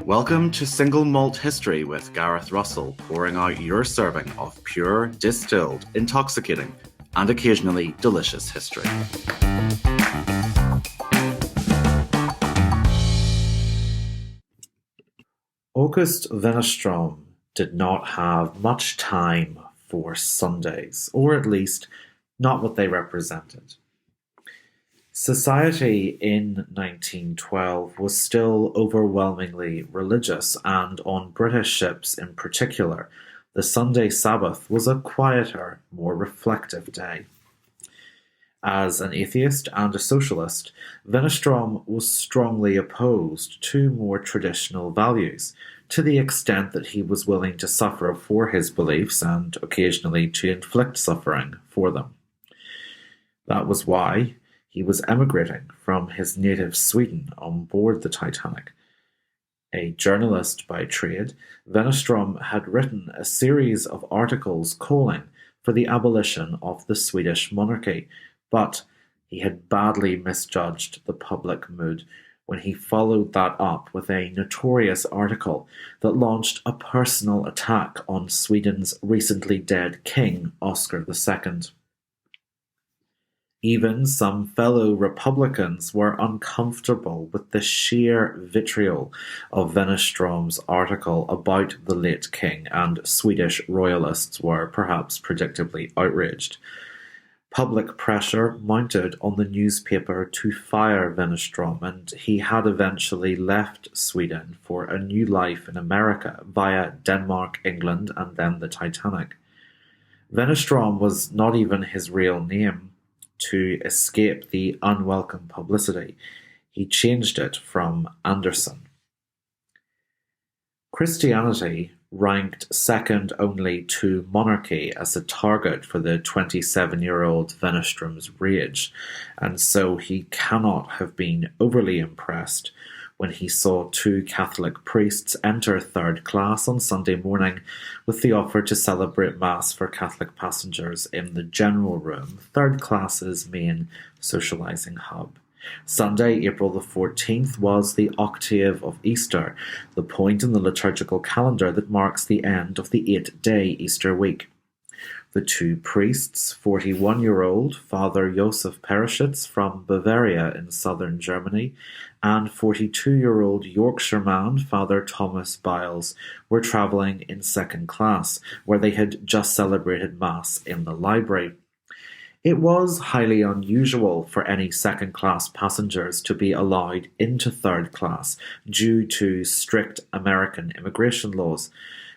Welcome to Single Malt History with Gareth Russell, pouring out your serving of pure, distilled, intoxicating, and occasionally delicious history. August Venastrom did not have much time for Sundays, or at least not what they represented. Society in 1912 was still overwhelmingly religious, and on British ships in particular, the Sunday Sabbath was a quieter, more reflective day. As an atheist and a socialist, Venastrom was strongly opposed to more traditional values, to the extent that he was willing to suffer for his beliefs and occasionally to inflict suffering for them. That was why he was emigrating from his native Sweden on board the Titanic. A journalist by trade, Venastrom had written a series of articles calling for the abolition of the Swedish monarchy, but he had badly misjudged the public mood when he followed that up with a notorious article that launched a personal attack on Sweden's recently dead king, Oscar II. Even some fellow Republicans were uncomfortable with the sheer vitriol of Venastrom's article about the late king, and Swedish royalists were perhaps predictably outraged. Public pressure mounted on the newspaper to fire Venastrom, and he had eventually left Sweden for a new life in America via Denmark, England, and then the Titanic. Venastrom was not even his real name. To escape the unwelcome publicity, he changed it from Anderson. Christianity ranked second only to monarchy as a target for the 27-year-old Venastrom's rage, and so he cannot have been overly impressed when he saw two Catholic priests enter third class on Sunday morning with the offer to celebrate Mass for Catholic passengers in the general room, third class's main socializing hub. Sunday, April the 14th, was the octave of Easter, the point in the liturgical calendar that marks the end of the 8-day Easter week. The two priests, 41-year-old Father Josef Pereschitz from Bavaria in southern Germany and 42-year-old Yorkshireman Father Thomas Biles, were travelling in second class, where they had just celebrated Mass in the library. It was highly unusual for any second-class passengers to be allowed into third class due to strict American immigration laws,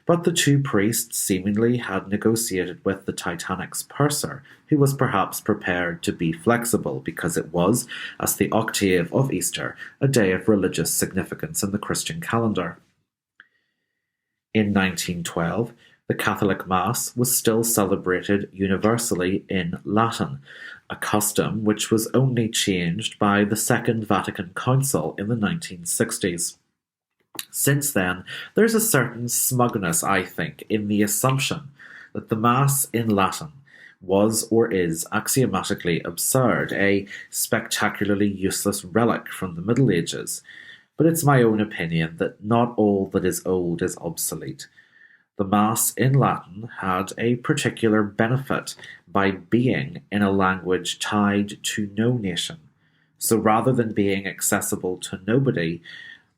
but the two priests seemingly had negotiated with the Titanic's purser, who was perhaps prepared to be flexible because it was, as the octave of Easter, a day of religious significance in the Christian calendar. In 1912, the Catholic Mass was still celebrated universally in Latin, a custom which was only changed by the Second Vatican Council in the 1960s. Since then, there's a certain smugness, I think, in the assumption that the Mass in Latin was or is axiomatically absurd, a spectacularly useless relic from the Middle Ages. But it's my own opinion that not all that is old is obsolete. The Mass in Latin had a particular benefit by being in a language tied to no nation. So rather than being accessible to nobody,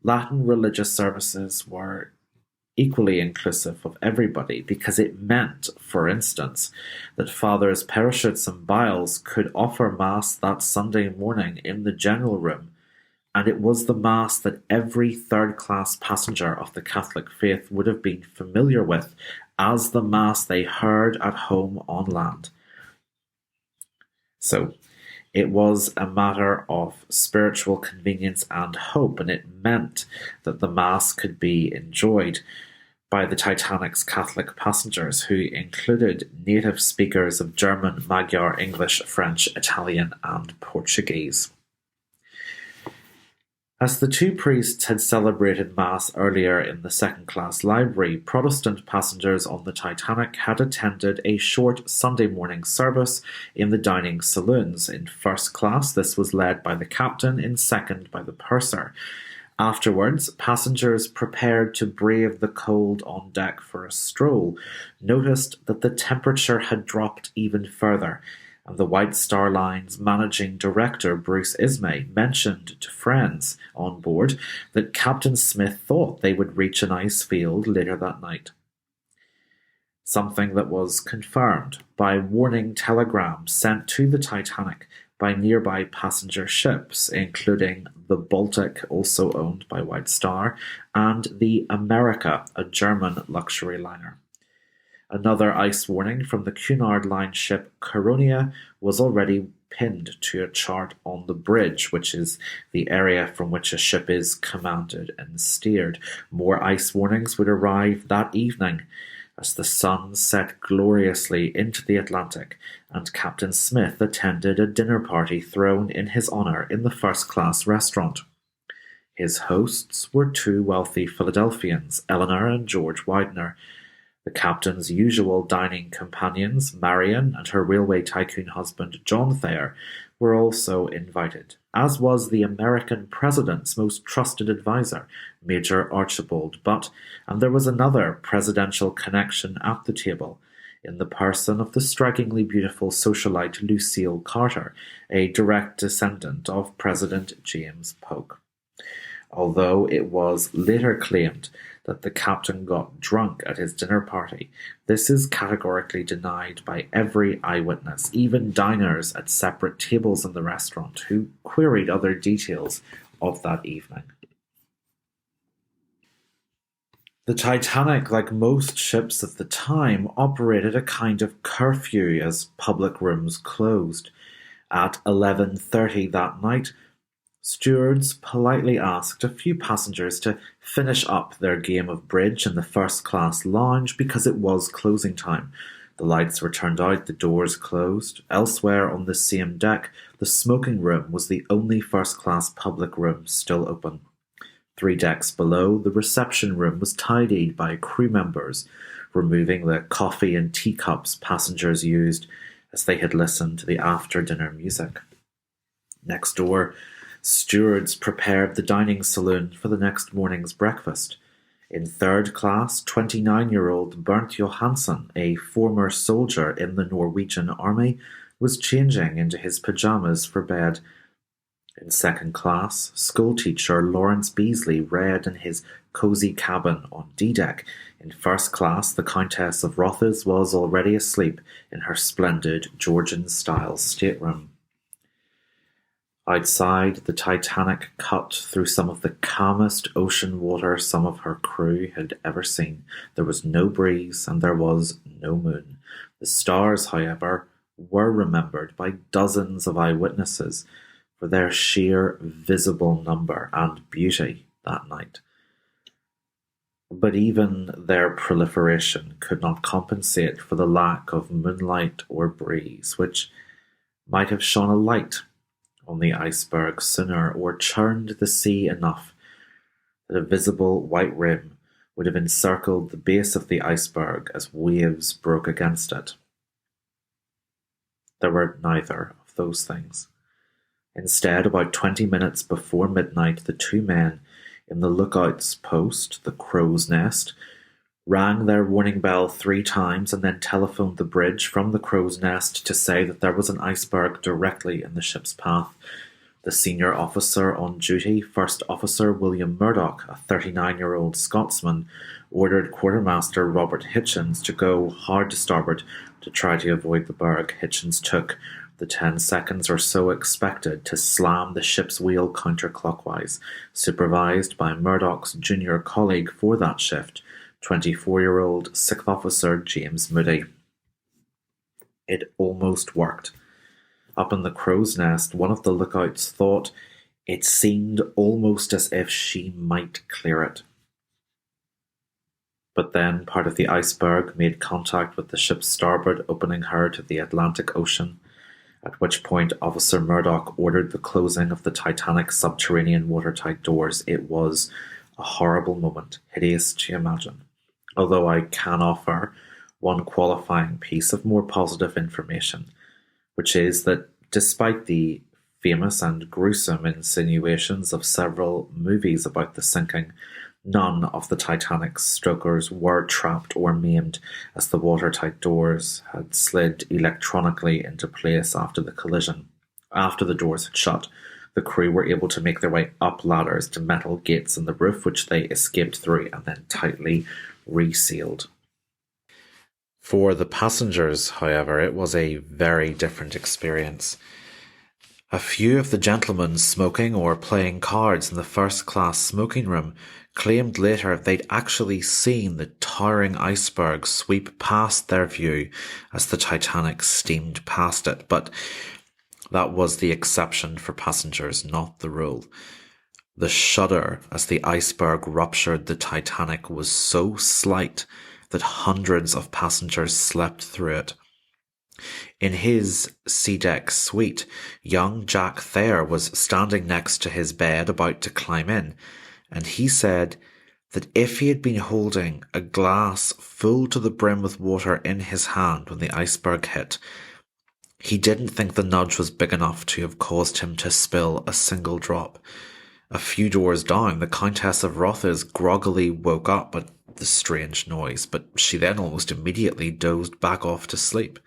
Latin religious services were equally inclusive of everybody, because it meant, for instance, that Fathers Pereschitz and Biles could offer Mass that Sunday morning in the general room, and it was the Mass that every third-class passenger of the Catholic faith would have been familiar with as the Mass they heard at home on land. So, it was a matter of spiritual convenience and hope, and it meant that the Mass could be enjoyed by the Titanic's Catholic passengers, who included native speakers of German, Magyar, English, French, Italian, and Portuguese. As the two priests had celebrated Mass earlier in the second-class library, Protestant passengers on the Titanic had attended a short Sunday morning service in the dining saloons. In first class, this was led by the captain, in second by the purser. Afterwards, passengers prepared to brave the cold on deck for a stroll noticed that the temperature had dropped even further, and the White Star Line's managing director, Bruce Ismay, mentioned to friends on board that Captain Smith thought they would reach an ice field later that night. Something that was confirmed by warning telegrams sent to the Titanic by nearby passenger ships, including the Baltic, also owned by White Star, and the America, a German luxury liner. Another ice warning from the Cunard Line ship Caronia was already pinned to a chart on the bridge, which is the area from which a ship is commanded and steered. More ice warnings would arrive that evening as the sun set gloriously into the Atlantic, and Captain Smith attended a dinner party thrown in his honour in the first-class restaurant. His hosts were two wealthy Philadelphians, Eleanor and George Widener. The captain's usual dining companions, Maryann and her railway tycoon husband John Thayer, were also invited, as was the American president's most trusted adviser, Major Archibald Butt, and there was another presidential connection at the table, in the person of the strikingly beautiful socialite Lucille Carter, a direct descendant of President James Polk. Although it was later claimed that the captain got drunk at his dinner party, this is categorically denied by every eyewitness, even diners at separate tables in the restaurant, who queried other details of that evening. The Titanic, like most ships at the time, operated a kind of curfew as public rooms closed. At 11:30 that night, stewards politely asked a few passengers to finish up their game of bridge in the first-class lounge because it was closing time. The lights were turned out, the doors closed. Elsewhere on the same deck, the smoking room was the only first-class public room still open. 3 decks below, the reception room was tidied by crew members, removing the coffee and teacups passengers used as they had listened to the after-dinner music. Next door, stewards prepared the dining saloon for the next morning's breakfast. In third class, 29-year-old Bernd Johansson, a former soldier in the Norwegian army, was changing into his pyjamas for bed. In second class, schoolteacher Lawrence Beasley read in his cosy cabin on D-deck. In first class, the Countess of Rothes was already asleep in her splendid Georgian-style stateroom. Outside, the Titanic cut through some of the calmest ocean water some of her crew had ever seen. There was no breeze and there was no moon. The stars, however, were remembered by dozens of eyewitnesses for their sheer visible number and beauty that night. But even their proliferation could not compensate for the lack of moonlight or breeze, which might have shone a light on the iceberg sooner, or churned the sea enough that a visible white rim would have encircled the base of the iceberg as waves broke against it. There were neither of those things. Instead, about 20 minutes before midnight, the 2 men in the lookout's post, the Crow's Nest, rang their warning bell 3 times and then telephoned the bridge from the Crow's Nest to say that there was an iceberg directly in the ship's path. The senior officer on duty, First Officer William Murdoch, a 39-year-old Scotsman, ordered Quartermaster Robert Hitchens to go hard to starboard to try to avoid the berg. Hitchens took the 10 seconds or so expected to slam the ship's wheel counterclockwise, supervised by Murdoch's junior colleague for that shift, 24-year-old 6th Officer James Moody. It almost worked. Up in the Crow's Nest, one of the lookouts thought it seemed almost as if she might clear it. But then part of the iceberg made contact with the ship's starboard, opening her to the Atlantic Ocean, at which point Officer Murdoch ordered the closing of the Titanic's subterranean watertight doors. It was a horrible moment, hideous to imagine. Although I can offer one qualifying piece of more positive information, which is that despite the famous and gruesome insinuations of several movies about the sinking, none of the Titanic's strokers were trapped or maimed, as the watertight doors had slid electronically into place after the collision. After the doors had shut, the crew were able to make their way up ladders to metal gates in the roof, which they escaped through and then tightly resealed. For the passengers, however, it was a very different experience. A few of the gentlemen smoking or playing cards in the first-class smoking room claimed later they'd actually seen the towering iceberg sweep past their view as the Titanic steamed past it, but that was the exception for passengers, not the rule. The shudder as the iceberg ruptured the Titanic was so slight that hundreds of passengers slept through it. In his sea-deck suite, young Jack Thayer was standing next to his bed about to climb in, and he said that if he had been holding a glass full to the brim with water in his hand when the iceberg hit, he didn't think the nudge was big enough to have caused him to spill a single drop. A few doors down, the Countess of Rothes groggily woke up at the strange noise, but she then almost immediately dozed back off to sleep.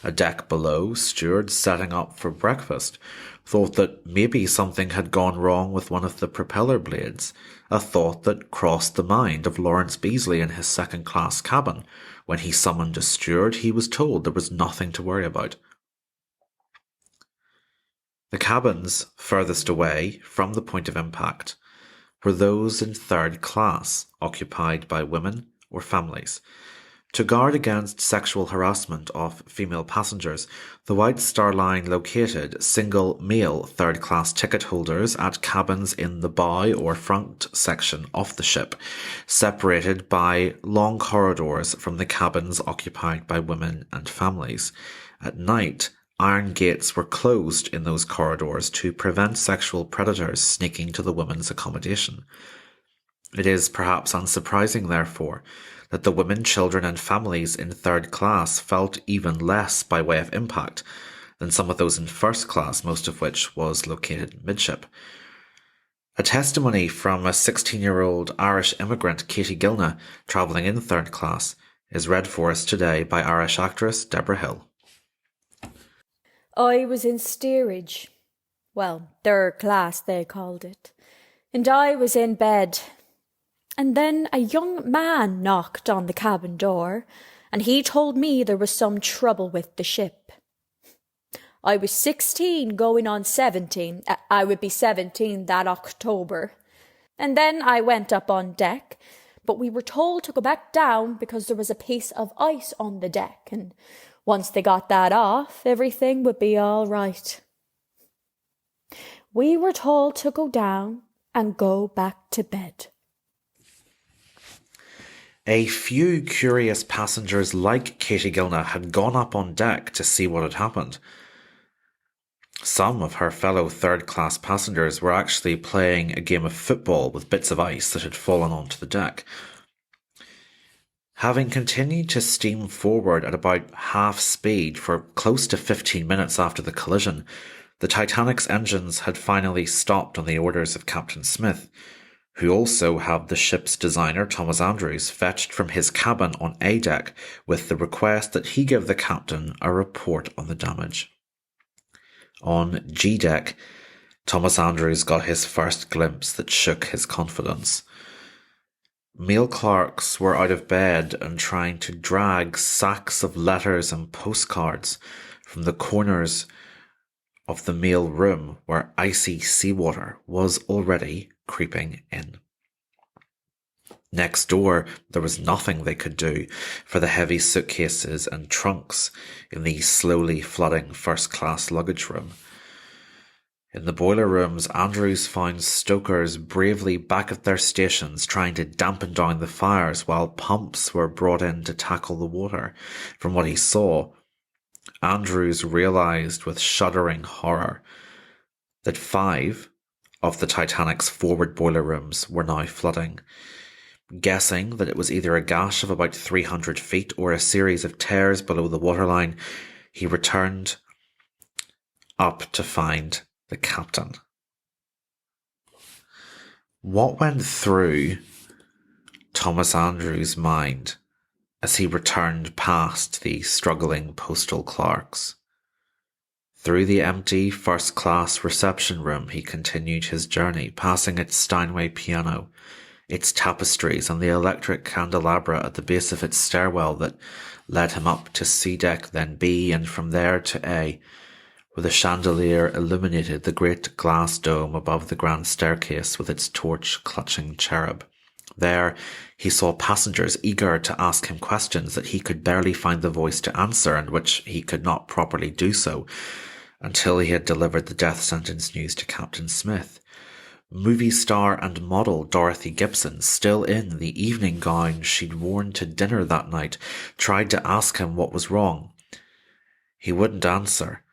A deck below, stewards setting up for breakfast thought that maybe something had gone wrong with one of the propeller blades, a thought that crossed the mind of Lawrence Beasley in his second-class cabin. When he summoned a steward, he was told there was nothing to worry about. The cabins furthest away from the point of impact were those in third class, occupied by women or families. To guard against sexual harassment of female passengers, the White Star Line located single male third-class ticket holders at cabins in the bow or front section of the ship, separated by long corridors from the cabins occupied by women and families. At night, iron gates were closed in those corridors to prevent sexual predators sneaking to the women's accommodation. It is perhaps unsurprising, therefore, that the women, children and families in third class felt even less by way of impact than some of those in first class, most of which was located midship. A testimony from a 16-year-old Irish immigrant, Katie Gilnagh, travelling in third class, is read for us today by Irish actress Debra Hill. I was in steerage, well, third class they called it, and I was in bed. And then a young man knocked on the cabin door, and he told me there was some trouble with the ship. I was 16 going on 17. I would be 17 that October. And then I went up on deck, but we were told to go back down because there was a piece of ice on the deck, and once they got that off, everything would be all right. We were told to go down and go back to bed. A few curious passengers like Katie Gilnagh had gone up on deck to see what had happened. Some of her fellow third-class passengers were actually playing a game of football with bits of ice that had fallen onto the deck. Having continued to steam forward at about half speed for close to 15 minutes after the collision, the Titanic's engines had finally stopped on the orders of Captain Smith, who also had the ship's designer Thomas Andrews fetched from his cabin on A deck with the request that he give the captain a report on the damage. On G deck, Thomas Andrews got his first glimpse that shook his confidence. Mail clerks were out of bed and trying to drag sacks of letters and postcards from the corners of the mail room where icy seawater was already creeping in. Next door, there was nothing they could do for the heavy suitcases and trunks in the slowly flooding first-class luggage room. In the boiler rooms, Andrews found stokers bravely back at their stations trying to dampen down the fires while pumps were brought in to tackle the water. From what he saw, Andrews realised with shuddering horror that 5 of the Titanic's forward boiler rooms were now flooding. Guessing that it was either a gash of about 300 feet or a series of tears below the waterline, he returned up to find the captain. What went through Thomas Andrews' mind as he returned past the struggling postal clerks? Through the empty first-class reception room he continued his journey, passing its Steinway piano, its tapestries and the electric candelabra at the base of its stairwell that led him up to C deck, then B, and from there to A, where the chandelier illuminated the great glass dome above the grand staircase with its torch-clutching cherub. There he saw passengers eager to ask him questions that he could barely find the voice to answer, and which he could not properly do so until he had delivered the death sentence news to Captain Smith. Movie star and model Dorothy Gibson, still in the evening gown she'd worn to dinner that night, tried to ask him what was wrong. He wouldn't answer,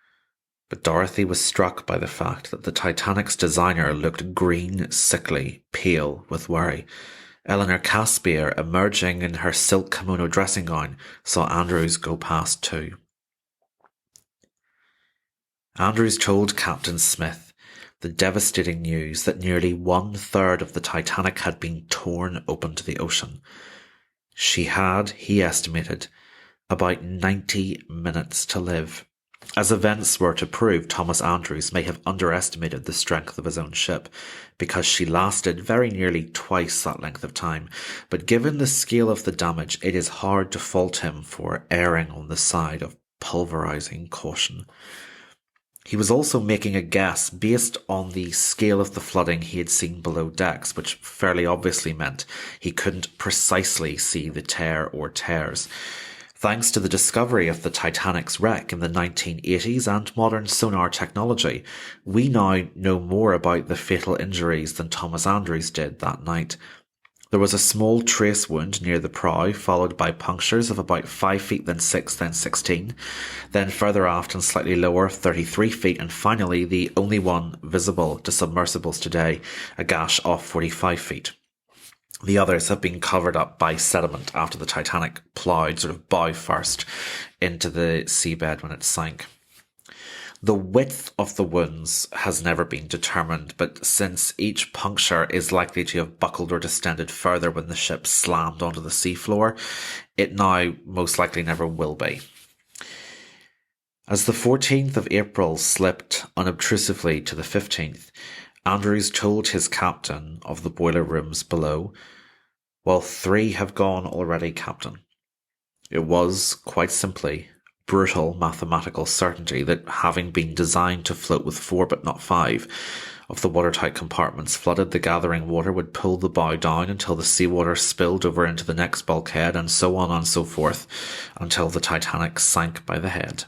but Dorothy was struck by the fact that the Titanic's designer looked green, sickly, pale with worry. Eleanor Caspier, emerging in her silk kimono dressing gown, saw Andrews go past too. Andrews told Captain Smith the devastating news that nearly 1/3 of the Titanic had been torn open to the ocean. She had, he estimated, about 90 minutes to live. As events were to prove, Thomas Andrews may have underestimated the strength of his own ship, because she lasted very nearly twice that length of time, but given the scale of the damage, it is hard to fault him for erring on the side of pulverizing caution. He was also making a guess based on the scale of the flooding he had seen below decks, which fairly obviously meant he couldn't precisely see the tear or tears. Thanks to the discovery of the Titanic's wreck in the 1980s and modern sonar technology, we now know more about the fatal injuries than Thomas Andrews did that night. There was a small trace wound near the prow, followed by punctures of about 5 feet, then 6, then 16, then further aft and slightly lower of 33 feet, and finally the only one visible to submersibles today, a gash of 45 feet. The others have been covered up by sediment after the Titanic ploughed sort of bow first into the seabed when it sank. The width of the wounds has never been determined, but since each puncture is likely to have buckled or distended further when the ship slammed onto the seafloor, it now most likely never will be. As the 14th of April slipped unobtrusively to the 15th, Andrews told his captain of the boiler rooms below, "Well, 3 have gone already, Captain." It was, quite simply, brutal mathematical certainty that, having been designed to float with 4 but not 5 of the watertight compartments flooded, the gathering water would pull the bow down until the seawater spilled over into the next bulkhead, and so on and so forth, until the Titanic sank by the head.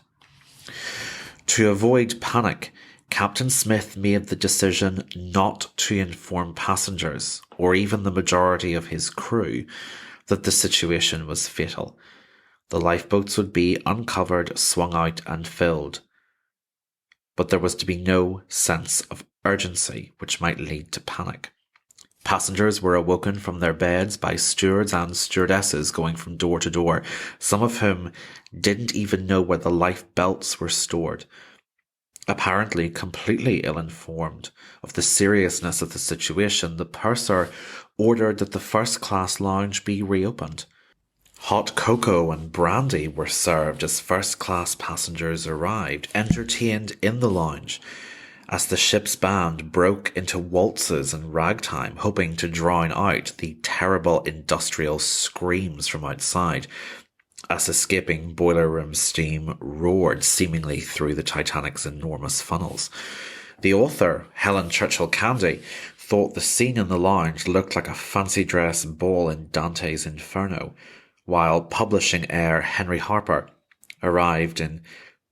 To avoid panic, Captain Smith made the decision not to inform passengers, or even the majority of his crew, that the situation was fatal. The lifeboats would be uncovered, swung out and filled. But there was to be no sense of urgency, which might lead to panic. Passengers were awoken from their beds by stewards and stewardesses going from door to door, some of whom didn't even know where the life belts were stored. Apparently completely ill-informed of the seriousness of the situation, the purser ordered that the first-class lounge be reopened. Hot cocoa and brandy were served as first-class passengers arrived, entertained in the lounge, as the ship's band broke into waltzes and ragtime, hoping to drown out the terrible industrial screams from outside, as escaping boiler room steam roared seemingly through the Titanic's enormous funnels. The author, Helen Churchill Candy, thought the scene in the lounge looked like a fancy dress ball in Dante's Inferno, while publishing heir Henry Harper arrived in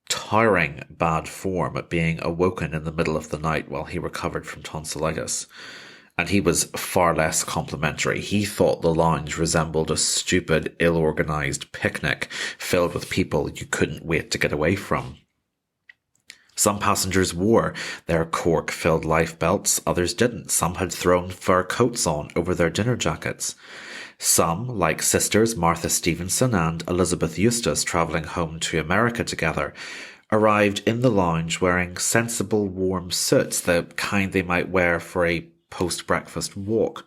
towering bad form at being awoken in the middle of the night while he recovered from tonsillitis. and he was far less complimentary. He thought the lounge resembled a stupid, ill-organised picnic filled with people you couldn't wait to get away from. Some passengers wore their cork-filled life belts, others didn't. Some had thrown fur coats on over their dinner jackets. Some, like sisters Martha Stevenson and Elizabeth Eustace travelling home to America together, arrived in the lounge wearing sensible warm suits, the kind they might wear for a post-breakfast walk.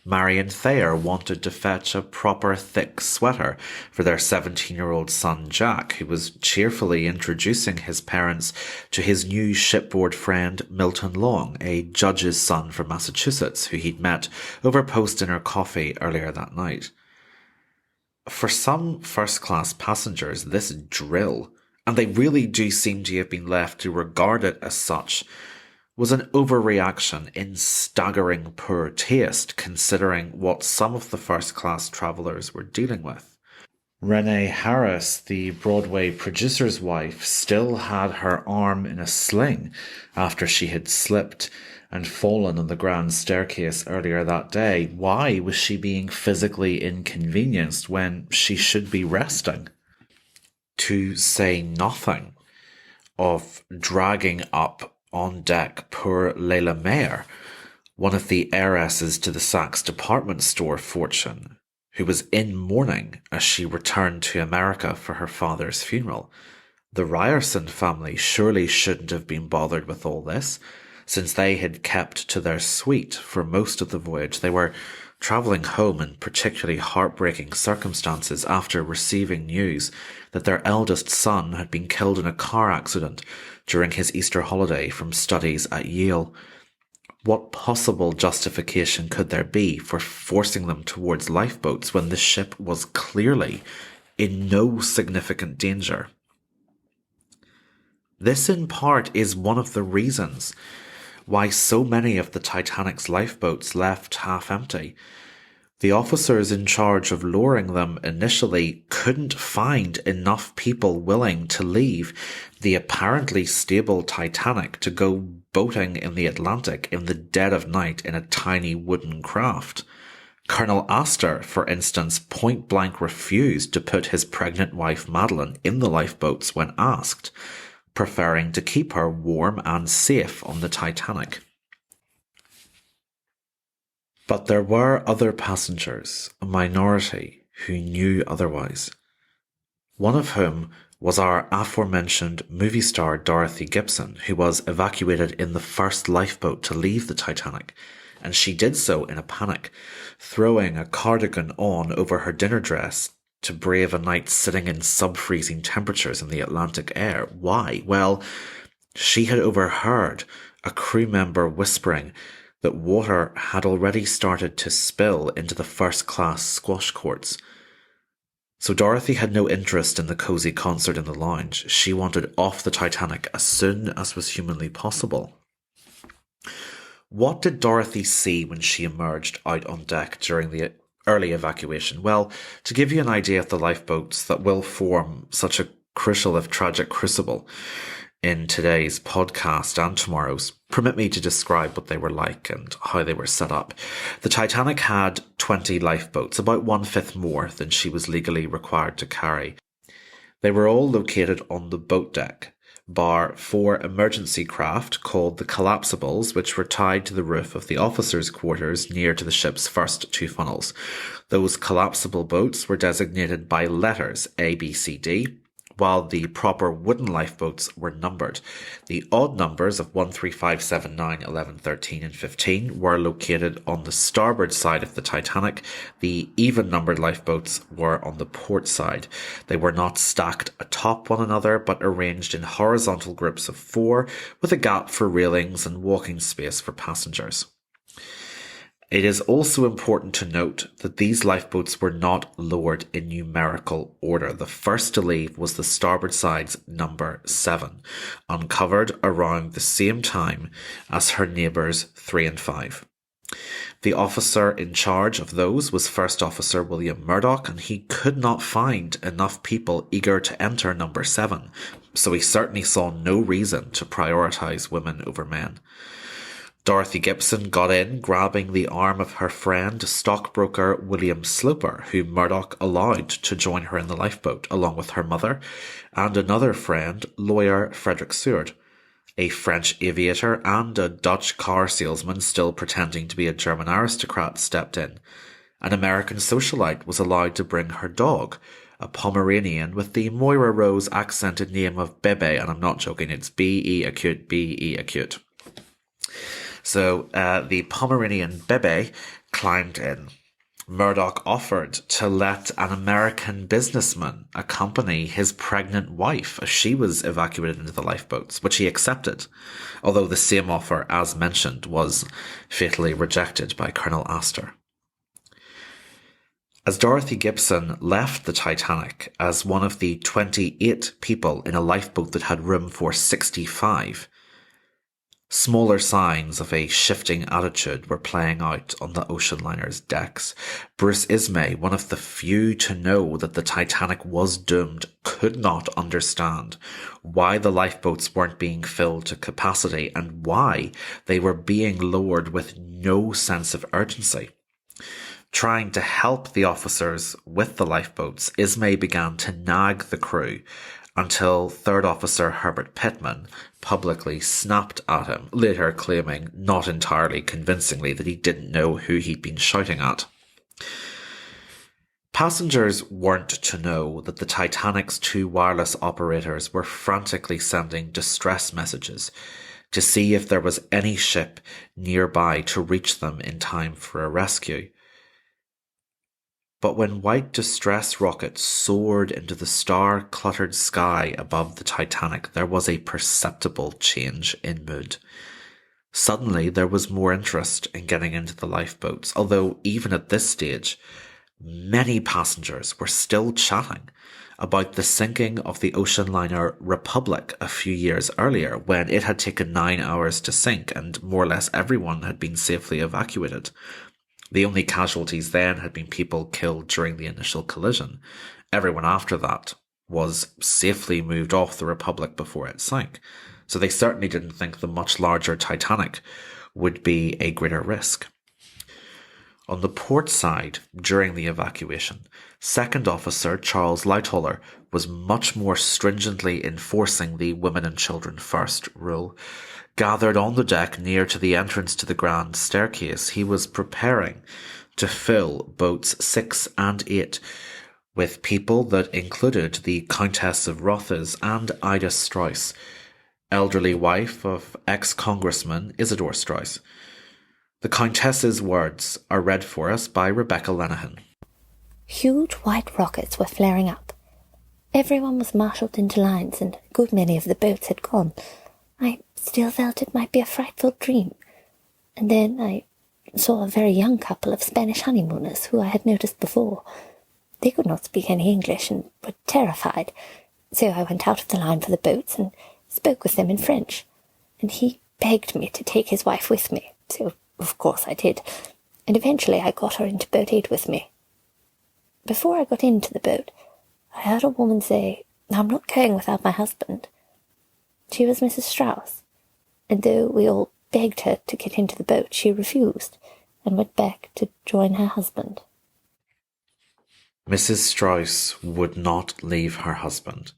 Marion Thayer wanted to fetch a proper thick sweater for their 17-year-old son Jack, who was cheerfully introducing his parents to his new shipboard friend Milton Long, a judge's son from Massachusetts, who he'd met over post-dinner coffee earlier that night. For some first-class passengers, this drill, and they really do seem to have been left to regard it as such, was an overreaction in staggering poor taste, considering what some of the first-class travellers were dealing with. Renee Harris, the Broadway producer's wife, still had her arm in a sling after she had slipped and fallen on the grand staircase earlier that day. Why was she being physically inconvenienced when she should be resting? To say nothing of dragging up on deck poor Layla Mayer, one of the heiresses to the Saks department store fortune, who was in mourning as she returned to America for her father's funeral. The Ryerson family surely shouldn't have been bothered with all this, since they had kept to their suite for most of the voyage. They were travelling home in particularly heartbreaking circumstances after receiving news that their eldest son had been killed in a car accident during his Easter holiday from studies at Yale. What possible justification could there be for forcing them towards lifeboats when the ship was clearly in no significant danger? This in part is one of the reasons why so many of the Titanic's lifeboats left half empty. The officers in charge of lowering them initially couldn't find enough people willing to leave the apparently stable Titanic to go boating in the Atlantic in the dead of night in a tiny wooden craft. Colonel Astor, for instance, point-blank refused to put his pregnant wife Madeline in the lifeboats when asked, preferring to keep her warm and safe on the Titanic. But there were other passengers, a minority, who knew otherwise. One of whom was our aforementioned movie star Dorothy Gibson, who was evacuated in the first lifeboat to leave the Titanic, and she did so in a panic, throwing a cardigan on over her dinner dress to brave a night sitting in sub-freezing temperatures in the Atlantic air. Why? Well, she had overheard a crew member whispering that water had already started to spill into the first-class squash courts. So Dorothy had no interest in the cosy concert in the lounge. She wanted off the Titanic as soon as was humanly possible. What did Dorothy see when she emerged out on deck during the early evacuation? Well, to give you an idea of the lifeboats that will form such a crucial if tragic crucible in today's podcast and tomorrow's, permit me to describe what they were like and how they were set up. The Titanic had 20 lifeboats, about 1/5 more than she was legally required to carry. They were all located on the boat deck, bar 4 emergency craft called the collapsibles, which were tied to the roof of the officers' quarters near to the ship's first 2 funnels. Those collapsible boats were designated by letters A, B, C, D, while the proper wooden lifeboats were numbered. The odd numbers of 1, 3, 5, 7, 9, 11, 13 and 15 were located on the starboard side of the Titanic. The even-numbered lifeboats were on the port side. They were not stacked atop one another, but arranged in horizontal groups of 4, with a gap for railings and walking space for passengers. It is also important to note that these lifeboats were not lowered in numerical order. The first to leave was the starboard side's number 7, uncovered around the same time as her neighbours 3 and 5. The officer in charge of those was First Officer William Murdoch, and he could not find enough people eager to enter number 7, so he certainly saw no reason to prioritise women over men. Dorothy Gibson got in, grabbing the arm of her friend, stockbroker William Sloper, who Murdoch allowed to join her in the lifeboat, along with her mother and another friend, lawyer Frederick Seward. A French aviator and a Dutch car salesman, still pretending to be a German aristocrat, stepped in. An American socialite was allowed to bring her dog, a Pomeranian with the Moira Rose accented name of Bebe, and I'm not joking, it's B-E acute, B-E acute. So the Pomeranian Bebe climbed in. Murdoch offered to let an American businessman accompany his pregnant wife as she was evacuated into the lifeboats, which he accepted, although the same offer, as mentioned, was fatally rejected by Colonel Astor. As Dorothy Gibson left the Titanic as one of the 28 people in a lifeboat that had room for 65, smaller signs of a shifting attitude were playing out on the ocean liner's decks. Bruce Ismay, one of the few to know that the Titanic was doomed, could not understand why the lifeboats weren't being filled to capacity and why they were being lowered with no sense of urgency. Trying to help the officers with the lifeboats, Ismay began to nag the crew until Third Officer Herbert Pittman publicly snapped at him, later claiming, not entirely convincingly, that he didn't know who he'd been shouting at. Passengers weren't to know that the Titanic's 2 wireless operators were frantically sending distress messages to see if there was any ship nearby to reach them in time for a rescue. But when white distress rockets soared into the star-cluttered sky above the Titanic, there was a perceptible change in mood. Suddenly, there was more interest in getting into the lifeboats, although even at this stage, many passengers were still chatting about the sinking of the ocean liner Republic a few years earlier, when it had taken 9 hours to sink and more or less everyone had been safely evacuated. The only casualties then had been people killed during the initial collision. Everyone after that was safely moved off the Republic before it sank. So they certainly didn't think the much larger Titanic would be a greater risk. On the port side, during the evacuation, Second Officer Charles Lightoller was much more stringently enforcing the women and children first rule. Gathered on the deck near to the entrance to the grand staircase, he was preparing to fill boats 6 and 8 with people that included the Countess of Rothes and Ida Strauss, elderly wife of ex-Congressman Isidor Strauss. The Countess's words are read for us by Rebecca Lenaghan. Huge white rockets were flaring up. Everyone was marshalled into lines, and a good many of the boats had gone. I still felt it might be a frightful dream. And then I saw a very young couple of Spanish honeymooners who I had noticed before. They could not speak any English and were terrified, so I went out of the line for the boats and spoke with them in French, and he begged me to take his wife with me, so of course I did, and eventually I got her into boat 8 with me. Before I got into the boat, I heard a woman say, "I'm not going without my husband." She was Mrs. Strauss, and though we all begged her to get into the boat, she refused, and went back to join her husband. Mrs. Strauss would not leave her husband,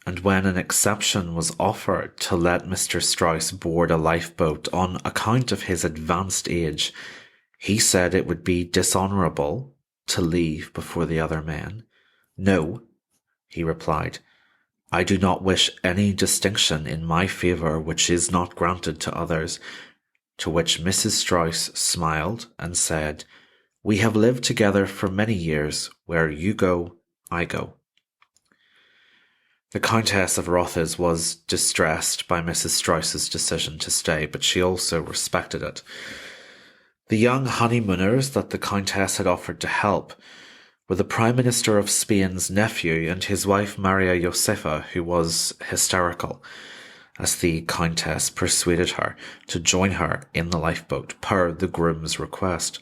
and when an exception was offered to let Mr. Strauss board a lifeboat on account of his advanced age, he said it would be dishonourable to leave before the other men. "No," he replied, "I do not wish any distinction in my favour which is not granted to others," to which Mrs. Strauss smiled and said, "We have lived together for many years. Where you go, I go." The Countess of Rothes was distressed by Mrs. Strauss's decision to stay, but she also respected it. The young honeymooners that the Countess had offered to help were the Prime Minister of Spain's nephew and his wife Maria Josefa, who was hysterical, as the Countess persuaded her to join her in the lifeboat, per the groom's request.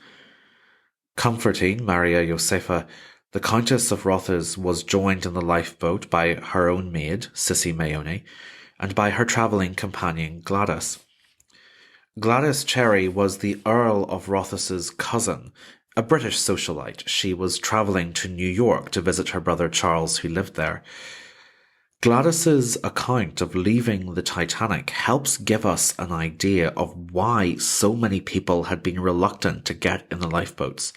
Comforting Maria Josefa, the Countess of Rothes was joined in the lifeboat by her own maid, Sissy Mayone, and by her travelling companion Gladys. Gladys Cherry was the Earl of Rothes' cousin, a British socialite. She was travelling to New York to visit her brother Charles, who lived there. Gladys's account of leaving the Titanic helps give us an idea of why so many people had been reluctant to get in the lifeboats,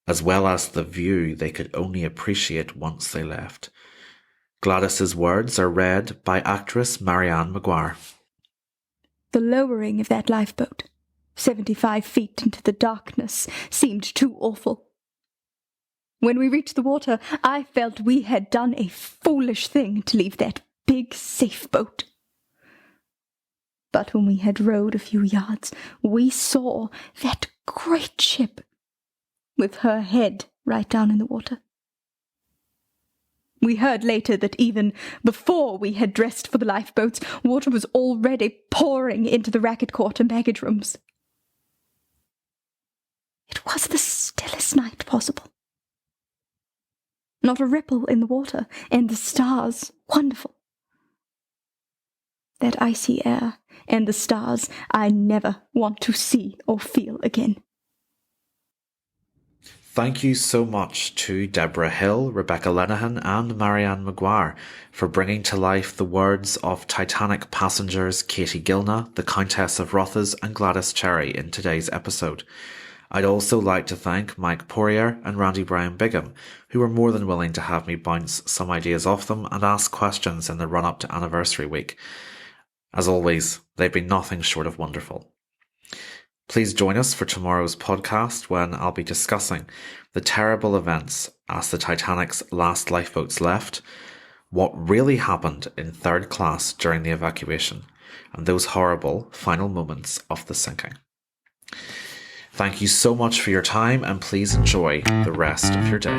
as well as the view they could only appreciate once they left. Gladys's words are read by actress Maryann Maguire. The lowering of that lifeboat, 75 feet into the darkness, seemed too awful. When we reached the water, I felt we had done a foolish thing to leave that big, safe boat. But when we had rowed a few yards, we saw that great ship, with her head right down in the water. We heard later that even before we had dressed for the lifeboats, water was already pouring into the racket court and baggage rooms. It was the stillest night possible. Not a ripple in the water, and the stars wonderful. That icy air and the stars I never want to see or feel again. Thank you so much to Debra Hill, Rebecca Lenaghan and Maryann Maguire for bringing to life the words of Titanic passengers Katie Gilnagh, the Countess of Rothes and Gladys Cherry in today's episode. I'd also like to thank Mike Poirier and Randy Brown Bigham, who were more than willing to have me bounce some ideas off them and ask questions in the run-up to Anniversary Week. As always, they've been nothing short of wonderful. Please join us for tomorrow's podcast when I'll be discussing the terrible events as the Titanic's last lifeboats left, what really happened in third class during the evacuation, and those horrible final moments of the sinking. Thank you so much for your time, and please enjoy the rest of your day.